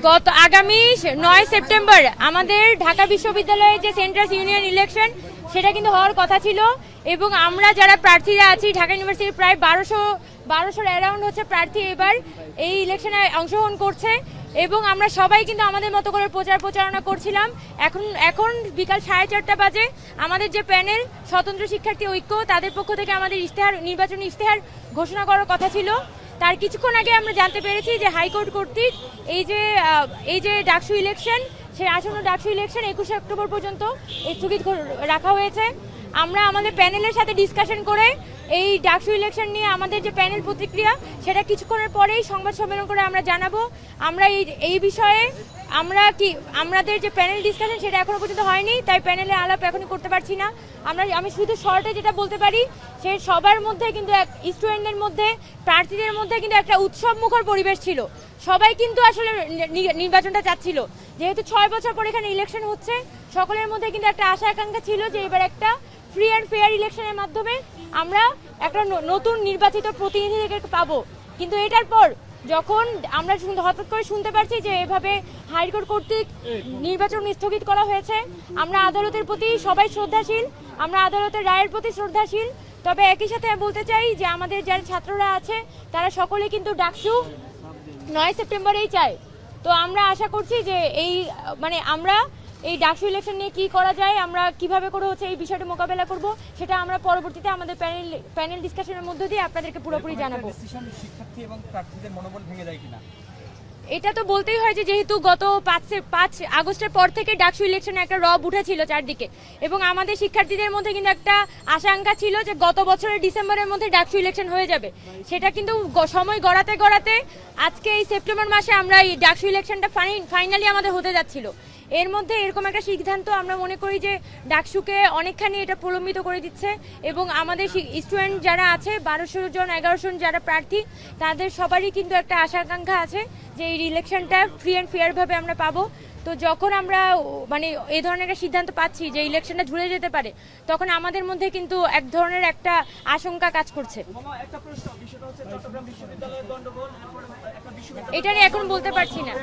গত আগামী 9 সেপ্টেম্বর আমাদের ঢাকা বিশ্ববিদ্যালয়ের যে সেন্ট্রাল ইউনিয়ন ইলেকশন সেটা কিন্তু হওয়ার কথা ছিল এবং আমরা যারা প্রার্থীরা আছি ঢাকা ইউনিভার্সিটির প্রায় 1200 অ্যারাউন্ড হচ্ছে প্রার্থী এবার এই ইলেকশনে অংশগ্রহণ করছে এবং আমরা সবাই কিন্তু আমাদের মতো করে প্রচারণা করছিলাম। এখন বিকাল 4:30 বাজে আমাদের যে প্যানেল স্বতন্ত্র শিক্ষার্থী ঐক্য তাদের পক্ষ থেকে আমাদের নির্বাচনী ইশতেহার ঘোষণা করার কথা ছিল। তার কিছুক্ষণ আগে আমরা জানতে পেরেছি যে হাইকোর্ট কর্তৃক এই যে ডাকসু ইলেকশন সেই আসন্ন ডাকসু ইলেকশন 21 অক্টোবর পর্যন্ত স্থগিত রাখা হয়েছে। আমরা আমাদের প্যানেলের সাথে ডিসকাশন করে এই ডাকসু ইলেকশন নিয়ে আমাদের যে প্যানেল প্রতিক্রিয়া সেটা কিছুক্ষণের পরেই সংবাদ সম্মেলন করে আমরা জানাবো। আমরা এই বিষয়ে আমাদের যে প্যানেল ডিসকাশন সেটা এখনো পর্যন্ত হয়নি, তাই প্যানেলে আলাপ এখনই করতে পারছি না। আমি শুধু শর্টে যেটা বলতে পারি সে সবার মধ্যে কিন্তু স্টুডেন্টদের মধ্যে প্রার্থীদের মধ্যে কিন্তু একটা উৎসব মুখর পরিবেশ ছিল। সবাই কিন্তু আসলে নির্বাচনটা চাচ্ছিল, যেহেতু 6 বছর পর এখানে ইলেকশন হচ্ছে সকলের মধ্যে কিন্তু একটা আশা আকাঙ্ক্ষা ছিল যে এবার একটা ফ্রি অ্যান্ড ফেয়ার ইলেকশনের মাধ্যমে আমরা একটা নতুন নির্বাচিত প্রতিনিধিকে পাবো। কিন্তু এটার পর যখন আমরা হঠাৎ করে শুনতে পারছি যে এভাবে হাইকোর্ট কর্তৃক নির্বাচন স্থগিত করা হয়েছে, আমরা আদালতের প্রতি সবাই শ্রদ্ধাশীল, আমরা আদালতের রায়ের প্রতি শ্রদ্ধাশীল। তবে একই সাথে বলতে চাই যে আমাদের যারা ছাত্ররা আছে তারা সকলে কিন্তু ডাকসু 9 সেপ্টেম্বরেই চায়। তো আমরা আশা করছি যে আমরা এই ডাকসু ইলেকশন নিয়ে কি করা যায়, আমরা কিভাবে করে হচ্ছে এই বিষয়টা মোকাবেলা করব সেটা আমরা পরবর্তীতে আমাদের প্যানেল ডিসকাশনের মধ্য দিয়ে আপনাদেরকে পুরোপুরি জানাবো। শিক্ষার্থী এবং প্রার্থীদের মনোবল ভেঙে যায় কিনা এটা তো বলতেই হয় যে যেহেতু গত 5 আগস্টের পর থেকে ডাকসু ইলেকশনে একটা রব উঠেছিল চারদিকে এবং আমাদের শিক্ষার্থীদের মধ্যে কিন্তু একটা আশঙ্কা ছিল যে গত বছরের ডিসেম্বরের মধ্যে ডাকসু ইলেকশন হয়ে যাবে। সেটা কিন্তু সময় গড়াতে আজকে এই সেপ্টেম্বর মাসে আমরা এই ডাকসু ইলেকশনটা ফাইনালি আমাদের হতে যাচ্ছিল। এর মধ্যে এরকম একটা সিদ্ধান্ত আমরা মনে করি যে ডাকসুকে অনেকখানি এটা প্রলম্বিত করে দিচ্ছে এবং আমাদের স্টুডেন্ট যারা আছে 1200 জন 1100 জন যারা প্রার্থী তাদের সবারই কিন্তু একটা আশা আকাঙ্ক্ষা আছে যে এই ইলেকশনটা ফ্রি অ্যান্ড ফেয়ার ভাবে আমরা পাবো। তো যখন আমরা এই ধরনের একটা সিদ্ধান্ত পাচ্ছি যে ইলেকশনটা ঝুলে যেতে পারে তখন আমাদের মধ্যে কিন্তু এক ধরনের একটা আশঙ্কা কাজ করছে। এটা নিয়ে এখন বলতে পারছি না।